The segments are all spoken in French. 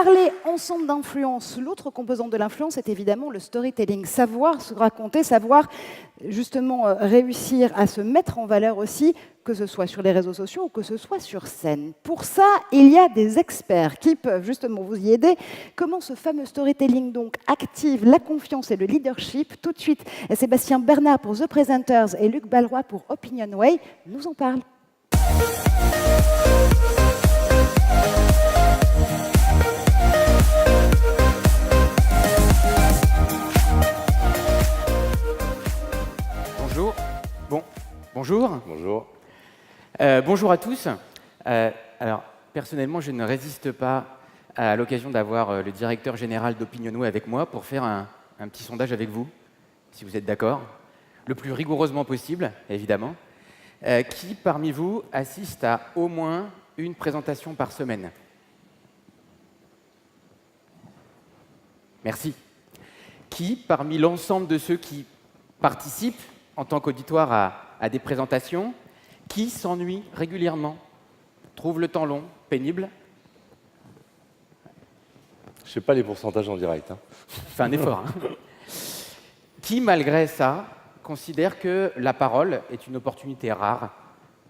parler ensemble d'influence, l'autre composante de l'influence est évidemment le storytelling. Savoir se raconter, savoir justement réussir à se mettre en valeur aussi, que ce soit sur les réseaux sociaux ou que ce soit sur scène. Pour ça, il y a des experts qui peuvent justement vous y aider. Comment ce fameux storytelling donc active la confiance et le leadership? Tout de suite, Sébastien Bernard pour The Presenters et Luc Balleroy pour Opinionway nous en parlent. Bonjour. Bonjour. Bonjour. Bonjour à tous. Alors, personnellement, je ne résiste pas à l'occasion d'avoir le directeur général d'Opinionway avec moi pour faire un petit sondage avec vous, si vous êtes d'accord. Le plus rigoureusement possible, évidemment. Qui, parmi vous, assiste à au moins une présentation par semaine? Merci. Qui, parmi l'ensemble de ceux qui participent en tant qu'auditoire à des présentations, qui s'ennuie régulièrement, trouve le temps long, pénible? Je ne sais pas les pourcentages en direct. Fais un effort. Qui, malgré ça, considère que la parole est une opportunité rare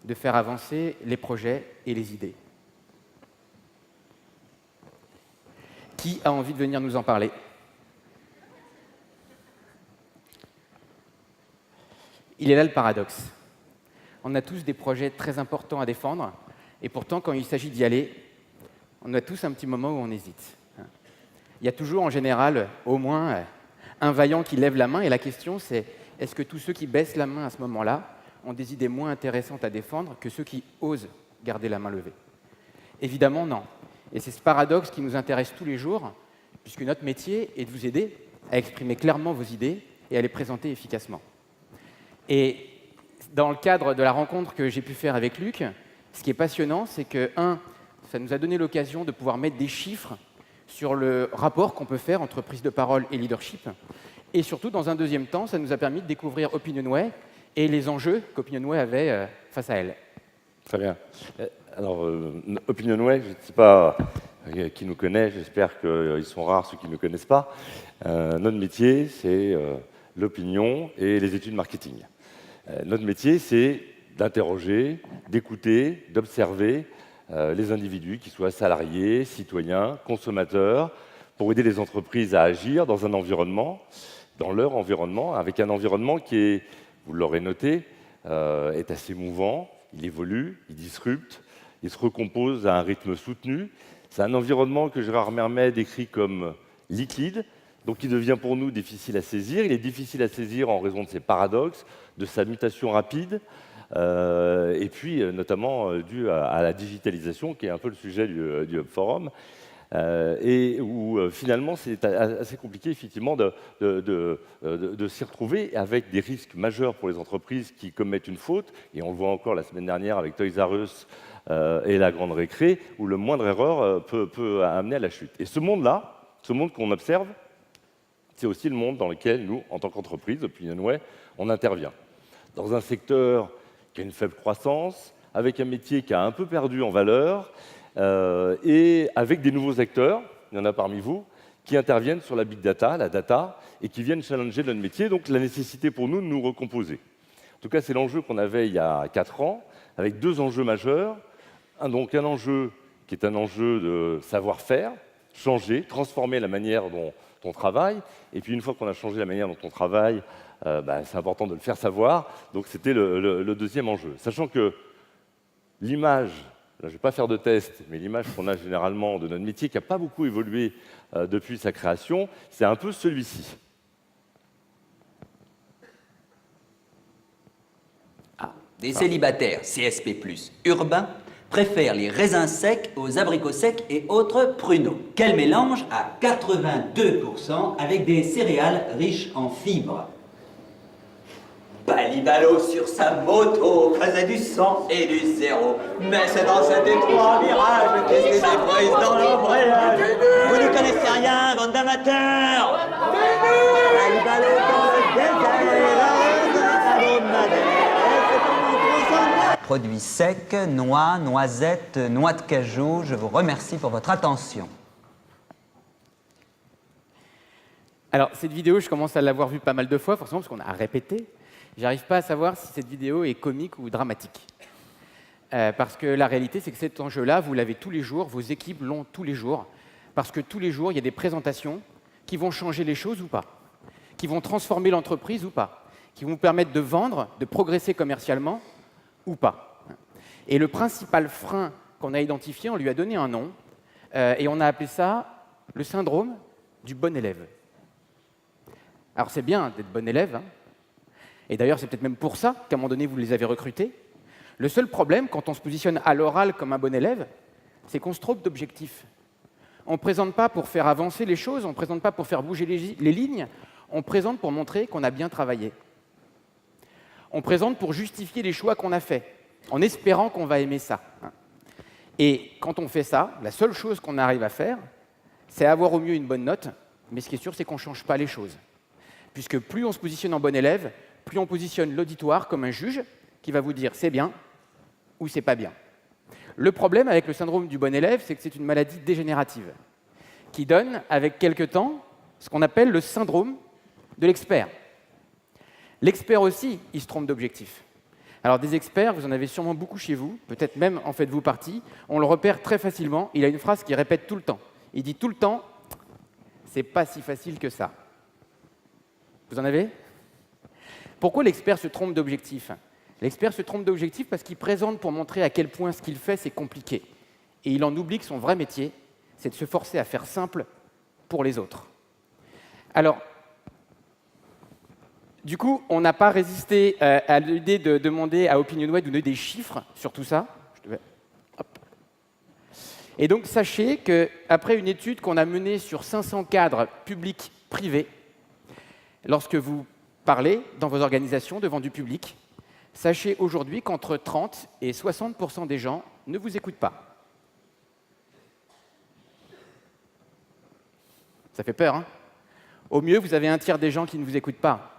de faire avancer les projets et les idées? Qui a envie de venir nous en parler? Il est là le paradoxe. On a tous des projets très importants à défendre, et pourtant, quand il s'agit d'y aller, on a tous un petit moment où on hésite. Il y a toujours, en général, au moins un vaillant qui lève la main, et la question, c'est est-ce que tous ceux qui baissent la main à ce moment-là ont des idées moins intéressantes à défendre que ceux qui osent garder la main levée? Évidemment, non. Et c'est ce paradoxe qui nous intéresse tous les jours, puisque notre métier est de vous aider à exprimer clairement vos idées et à les présenter efficacement. Et dans le cadre de la rencontre que j'ai pu faire avec Luc, ce qui est passionnant, c'est que, ça nous a donné l'occasion de pouvoir mettre des chiffres sur le rapport qu'on peut faire entre prise de parole et leadership. Et surtout, dans un deuxième temps, ça nous a permis de découvrir Opinionway et les enjeux qu'Opinionway avait face à elle. Très bien. Alors, Opinionway, je ne sais pas qui nous connaît, j'espère qu'ils sont rares ceux qui ne nous connaissent pas. Notre métier, c'est l'opinion et les études marketing. Notre métier, c'est d'interroger, d'écouter, d'observer les individus, qu'ils soient salariés, citoyens, consommateurs, pour aider les entreprises à agir dans un environnement, dans leur environnement, avec un environnement qui est, vous l'aurez noté, est assez mouvant, il évolue, il disrupte, il se recompose à un rythme soutenu. C'est un environnement que Gérard Mermet décrit comme liquide, donc il devient pour nous difficile à saisir. Il est difficile à saisir en raison de ses paradoxes, de sa mutation rapide, et puis notamment dû à la digitalisation, qui est un peu le sujet du Hub Forum, et où finalement c'est assez compliqué effectivement de s'y retrouver avec des risques majeurs pour les entreprises qui commettent une faute, et on le voit encore la semaine dernière avec Toys R Us et la Grande Récré, où le moindre erreur peut amener à la chute. Et ce monde-là, ce monde qu'on observe, c'est aussi le monde dans lequel nous, en tant qu'entreprise, Opinionway, on intervient. Dans un secteur qui a une faible croissance, avec un métier qui a un peu perdu en valeur, et avec des nouveaux acteurs, il y en a parmi vous, qui interviennent sur la big data, la data, et qui viennent challenger notre métier, donc la nécessité pour nous de nous recomposer. En tout cas, c'est l'enjeu qu'on avait il y a 4 ans, avec 2 enjeux majeurs. Donc un enjeu qui est un enjeu de savoir-faire, changer, transformer la manière dont on travaille, et puis une fois qu'on a changé la manière dont on travaille, c'est important de le faire savoir, donc c'était le deuxième enjeu. Sachant que l'image, je ne vais pas faire de test, mais l'image qu'on a généralement de notre métier, qui n'a pas beaucoup évolué depuis sa création, c'est un peu celui-ci. Des célibataires CSP+, urbains, préfèrent les raisins secs aux abricots secs et autres pruneaux. Quel mélange à 82% avec des céréales riches en fibres. Balibalo sur sa moto faisait du 100 et du 0. Mais c'est dans cet étroit virage qu'est-ce qui s'est prise dans l'embrayage. Vous ne connaissez rien, bande d'amateurs. Balibalo dans le désert. Produits secs, noix, noisettes, noix de cajou, je vous remercie pour votre attention. Alors, cette vidéo, je commence à l'avoir vue pas mal de fois, forcément, parce qu'on a répété. J'arrive pas à savoir si cette vidéo est comique ou dramatique. Parce que la réalité, c'est que cet enjeu-là, vous l'avez tous les jours, vos équipes l'ont tous les jours, parce que tous les jours, il y a des présentations qui vont changer les choses ou pas, qui vont transformer l'entreprise ou pas, qui vont vous permettre de vendre, de progresser commercialement ou pas. Et le principal frein qu'on a identifié, on lui a donné un nom, et on a appelé ça le syndrome du bon élève. Alors c'est bien d'être bon élève, hein. Et d'ailleurs c'est peut-être même pour ça qu'à un moment donné vous les avez recrutés. Le seul problème quand on se positionne à l'oral comme un bon élève, c'est qu'on se trompe d'objectif. On ne présente pas pour faire avancer les choses, on ne présente pas pour faire bouger les lignes, on présente pour montrer qu'on a bien travaillé. On présente pour justifier les choix qu'on a faits, en espérant qu'on va aimer ça. Et quand on fait ça, la seule chose qu'on arrive à faire, c'est avoir au mieux une bonne note, mais ce qui est sûr, c'est qu'on ne change pas les choses. Puisque plus on se positionne en bon élève, plus on positionne l'auditoire comme un juge qui va vous dire c'est bien ou c'est pas bien. Le problème avec le syndrome du bon élève, c'est que c'est une maladie dégénérative qui donne, avec quelque temps, ce qu'on appelle le syndrome de l'expert. L'expert aussi, il se trompe d'objectif. Alors des experts, vous en avez sûrement beaucoup chez vous, peut-être même en faites-vous partie, on le repère très facilement, il a une phrase qu'il répète tout le temps. Il dit tout le temps « c'est pas si facile que ça ». Vous en avez? Pourquoi l'expert se trompe d'objectif? L'expert se trompe d'objectif parce qu'il présente pour montrer à quel point ce qu'il fait, c'est compliqué. Et il en oublie que son vrai métier, c'est de se forcer à faire simple pour les autres. Alors, du coup, on n'a pas résisté à l'idée de demander à OpinionWay de donner des chiffres sur tout ça. Et donc, sachez qu'après une étude qu'on a menée sur 500 cadres publics privés, lorsque vous parlez dans vos organisations devant du public, sachez aujourd'hui qu'entre 30 et 60% des gens ne vous écoutent pas. Ça fait peur, hein? Au mieux, vous avez un tiers des gens qui ne vous écoutent pas.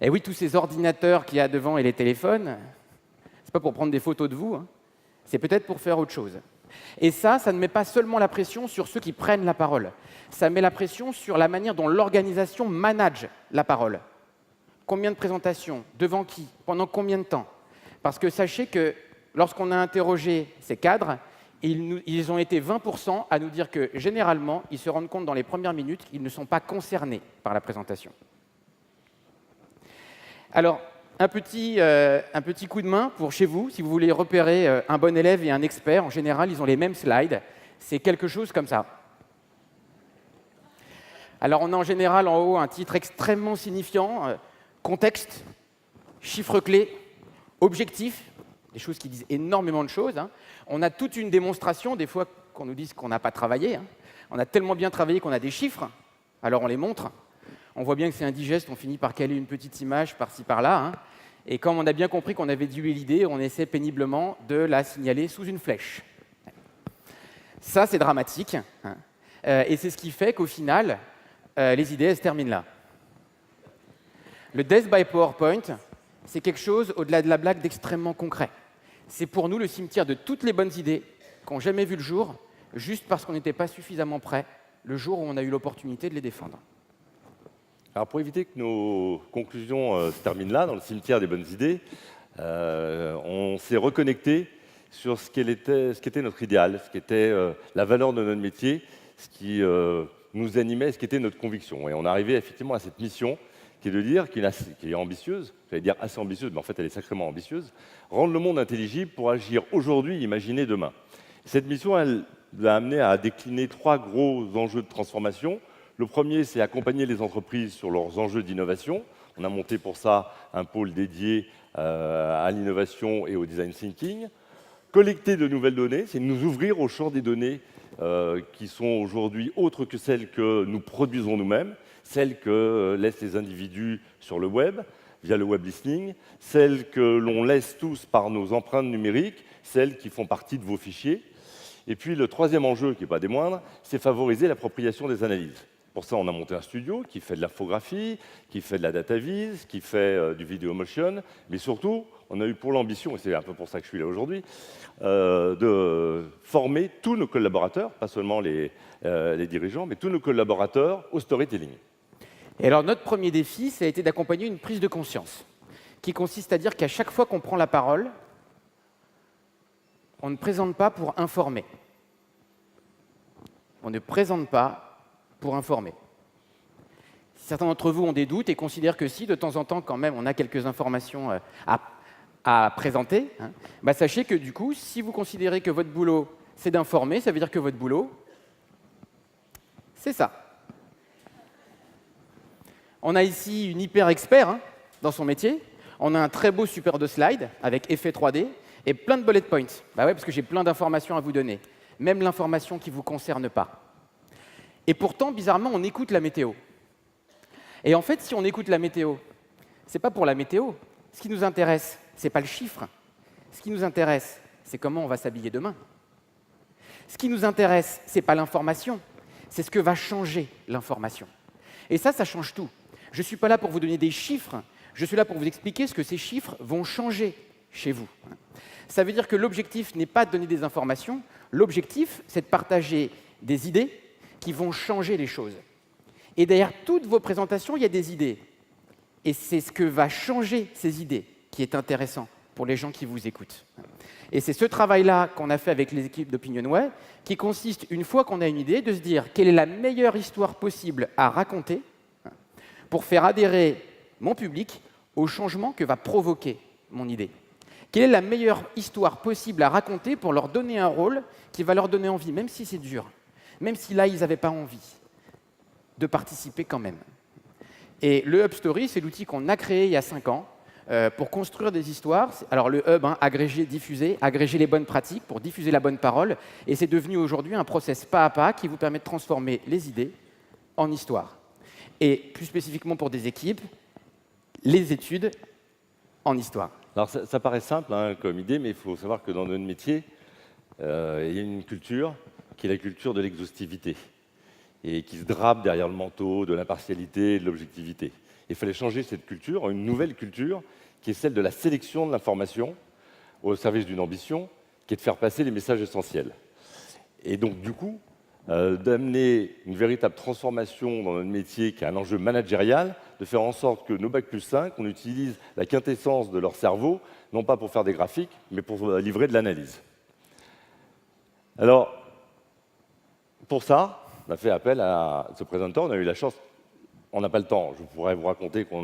Et oui, tous ces ordinateurs qu'il y a devant et les téléphones, c'est pas pour prendre des photos de vous, hein, c'est peut-être pour faire autre chose. Et ça ne met pas seulement la pression sur ceux qui prennent la parole, ça met la pression sur la manière dont l'organisation manage la parole. Combien de présentations? Devant qui? Pendant combien de temps? Parce que sachez que lorsqu'on a interrogé ces cadres, ils ont été 20% à nous dire que généralement, ils se rendent compte dans les premières minutes qu'ils ne sont pas concernés par la présentation. Alors, un petit coup de main pour chez vous, si vous voulez repérer un bon élève et un expert. En général, ils ont les mêmes slides. C'est quelque chose comme ça. Alors, on a en général en haut un titre extrêmement signifiant, contexte, chiffres clés, objectif, des choses qui disent énormément de choses. Hein. On a toute une démonstration, des fois qu'on nous dise qu'on n'a pas travaillé. Hein. On a tellement bien travaillé qu'on a des chiffres, alors on les montre. On voit bien que c'est indigeste, on finit par caler une petite image par-ci, par-là. Hein. Et comme on a bien compris qu'on avait dilué l'idée, on essaie péniblement de la signaler sous une flèche. Ça, c'est dramatique. Hein. Et c'est ce qui fait qu'au final, les idées, elles se terminent là. Le Death by PowerPoint, c'est quelque chose, au-delà de la blague, d'extrêmement concret. C'est pour nous le cimetière de toutes les bonnes idées qui n'ont jamais vu le jour, juste parce qu'on n'était pas suffisamment prêt le jour où on a eu l'opportunité de les défendre. Alors pour éviter que nos conclusions se terminent là, dans le cimetière des bonnes idées, on s'est reconnecté sur ce qu'était notre idéal, ce qui était la valeur de notre métier, ce qui nous animait, ce qui était notre conviction. Et on est arrivé effectivement à cette mission qui est de dire, qui est ambitieuse, j'allais dire assez ambitieuse, mais en fait elle est sacrément ambitieuse, rendre le monde intelligible pour agir aujourd'hui, imaginer demain. Cette mission, elle nous a amené à décliner 3 gros enjeux de transformation. Le premier, c'est accompagner les entreprises sur leurs enjeux d'innovation. On a monté pour ça un pôle dédié à l'innovation et au design thinking. Collecter de nouvelles données, c'est nous ouvrir au champ des données qui sont aujourd'hui autres que celles que nous produisons nous-mêmes, celles que laissent les individus sur le web, via le web listening, celles que l'on laisse tous par nos empreintes numériques, celles qui font partie de vos fichiers. Et puis le troisième enjeu, qui n'est pas des moindres, c'est favoriser l'appropriation des analyses. Pour ça, on a monté un studio qui fait de l'infographie, qui fait de la data viz, qui fait du video motion, mais surtout, on a eu pour l'ambition, et c'est un peu pour ça que je suis là aujourd'hui, de former tous nos collaborateurs, pas seulement les dirigeants, mais tous nos collaborateurs au storytelling. Et alors, notre premier défi, ça a été d'accompagner une prise de conscience, qui consiste à dire qu'à chaque fois qu'on prend la parole, on ne présente pas pour informer. On ne présente pas pour informer. Certains d'entre vous ont des doutes et considèrent que si, de temps en temps, quand même, on a quelques informations à présenter, hein, bah, sachez que, du coup, si vous considérez que votre boulot, c'est d'informer, ça veut dire que votre boulot, c'est ça. On a ici une hyper expert hein, dans son métier. On a un très beau super de slide avec effet 3D et plein de bullet points. Bah ouais, parce que j'ai plein d'informations à vous donner, même l'information qui ne vous concerne pas. Et pourtant, bizarrement, on écoute la météo. Et en fait, si on écoute la météo, ce n'est pas pour la météo. Ce qui nous intéresse, ce n'est pas le chiffre. Ce qui nous intéresse, c'est comment on va s'habiller demain. Ce qui nous intéresse, ce n'est pas l'information, c'est ce que va changer l'information. Et ça change tout. Je ne suis pas là pour vous donner des chiffres, je suis là pour vous expliquer ce que ces chiffres vont changer chez vous. Ça veut dire que l'objectif n'est pas de donner des informations, l'objectif, c'est de partager des idées qui vont changer les choses. Et derrière toutes vos présentations, il y a des idées. Et c'est ce que va changer ces idées qui est intéressant pour les gens qui vous écoutent. Et c'est ce travail-là qu'on a fait avec les équipes d'OpinionWay, qui consiste, une fois qu'on a une idée, de se dire quelle est la meilleure histoire possible à raconter pour faire adhérer mon public au changement que va provoquer mon idée. Quelle est la meilleure histoire possible à raconter pour leur donner un rôle qui va leur donner envie, même si c'est dur, même si là, ils n'avaient pas envie, de participer quand même. Et le Hub Story, c'est l'outil qu'on a créé il y a 5 ans pour construire des histoires. Alors le Hub, hein, agréger, diffuser, agréger les bonnes pratiques pour diffuser la bonne parole. Et c'est devenu aujourd'hui un process pas à pas qui vous permet de transformer les idées en histoire. Et plus spécifiquement pour des équipes, les études en histoire. Alors ça paraît simple hein, comme idée, mais il faut savoir que dans notre métier, il y a une culture qui est la culture de l'exhaustivité et qui se drape derrière le manteau de l'impartialité et de l'objectivité. Il fallait changer cette culture en une nouvelle culture qui est celle de la sélection de l'information au service d'une ambition qui est de faire passer les messages essentiels. Et donc, du coup, d'amener une véritable transformation dans notre métier qui a un enjeu managérial, de faire en sorte que nos Bac+5, on utilise la quintessence de leur cerveau, non pas pour faire des graphiques, mais pour livrer de l'analyse. Alors, pour ça, on a fait appel à ce présentateur, on a eu la chance, on n'a pas le temps, je pourrais vous raconter qu'on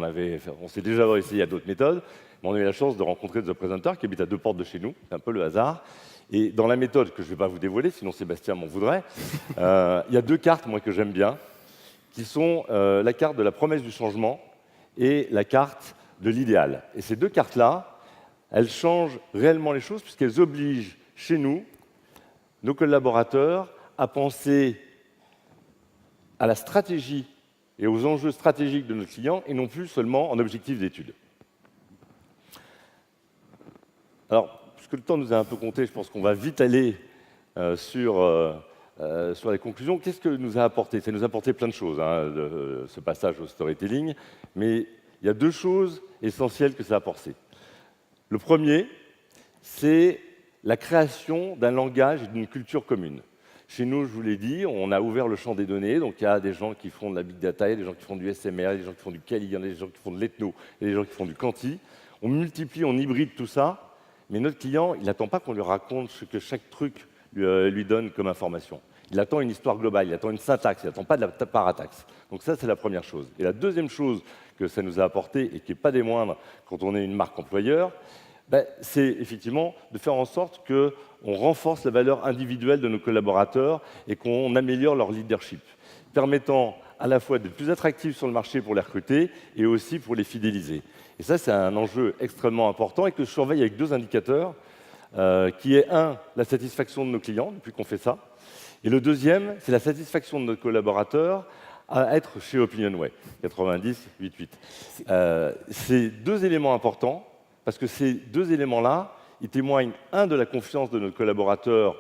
s'est déjà essayé à d'autres méthodes, mais on a eu la chance de rencontrer ce présentateur qui habite à 2 portes de chez nous, c'est un peu le hasard. Et dans la méthode que je ne vais pas vous dévoiler, sinon Sébastien m'en voudrait, il y a 2 cartes moi, que j'aime bien, qui sont la carte de la promesse du changement et la carte de l'idéal. Et ces 2 cartes-là, elles changent réellement les choses puisqu'elles obligent chez nous, nos collaborateurs, à penser à la stratégie et aux enjeux stratégiques de nos clients et non plus seulement en objectif d'étude. Alors, puisque le temps nous a un peu compté, je pense qu'on va vite aller sur les conclusions. Qu'est-ce que nous a apporté? Ça nous a apporté plein de choses, hein, ce passage au storytelling, mais il y a 2 choses essentielles que ça a apporté. Le premier, c'est la création d'un langage et d'une culture commune. Chez nous, je vous l'ai dit, on a ouvert le champ des données, donc il y a des gens qui font de la big data, il y a des gens qui font du SMR, des gens qui font du Kali, il y a des gens qui font de l'ethno, il y a des gens qui font du quanti. On multiplie, on hybride tout ça, mais notre client, il n'attend pas qu'on lui raconte ce que chaque truc lui donne comme information. Il attend une histoire globale, il attend une syntaxe, il n'attend pas de la parataxe. Donc ça, c'est la première chose. Et la deuxième chose que ça nous a apporté, et qui n'est pas des moindres quand on est une marque employeur, c'est effectivement de faire en sorte qu'on renforce la valeur individuelle de nos collaborateurs et qu'on améliore leur leadership, permettant à la fois d'être plus attractifs sur le marché pour les recruter et aussi pour les fidéliser. Et ça, c'est un enjeu extrêmement important et que je surveille avec 2 indicateurs, qui est la satisfaction de nos clients depuis qu'on fait ça, et le deuxième, c'est la satisfaction de nos collaborateurs à être chez OpinionWay, 90-88. C'est 2 éléments importants, parce que ces 2 éléments-là, ils témoignent, de la confiance de nos collaborateurs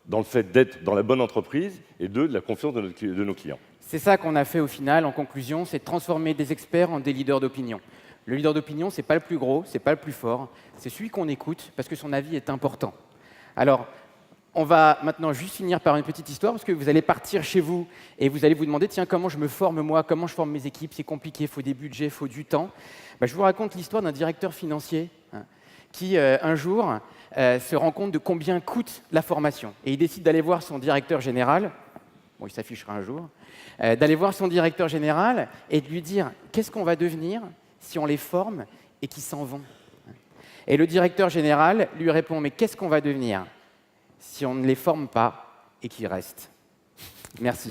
dans le fait d'être dans la bonne entreprise, et 2, de la confiance de nos clients. C'est ça qu'on a fait au final, en conclusion, c'est de transformer des experts en des leaders d'opinion. Le leader d'opinion, ce n'est pas le plus gros, ce n'est pas le plus fort, c'est celui qu'on écoute, parce que son avis est important. Alors, On va maintenant juste finir par une petite histoire, parce que vous allez partir chez vous et vous allez vous demander, tiens, comment je me forme moi, comment je forme mes équipes, c'est compliqué, il faut des budgets, il faut du temps. Je vous raconte l'histoire d'un directeur financier qui, un jour, se rend compte de combien coûte la formation. Et il décide d'aller voir son directeur général, bon, il s'affichera un jour, d'aller voir son directeur général et de lui dire, qu'est-ce qu'on va devenir si on les forme et qu'ils s'en vont? Et le directeur général lui répond, mais qu'est-ce qu'on va devenir si on ne les forme pas et qu'ils restent? Merci.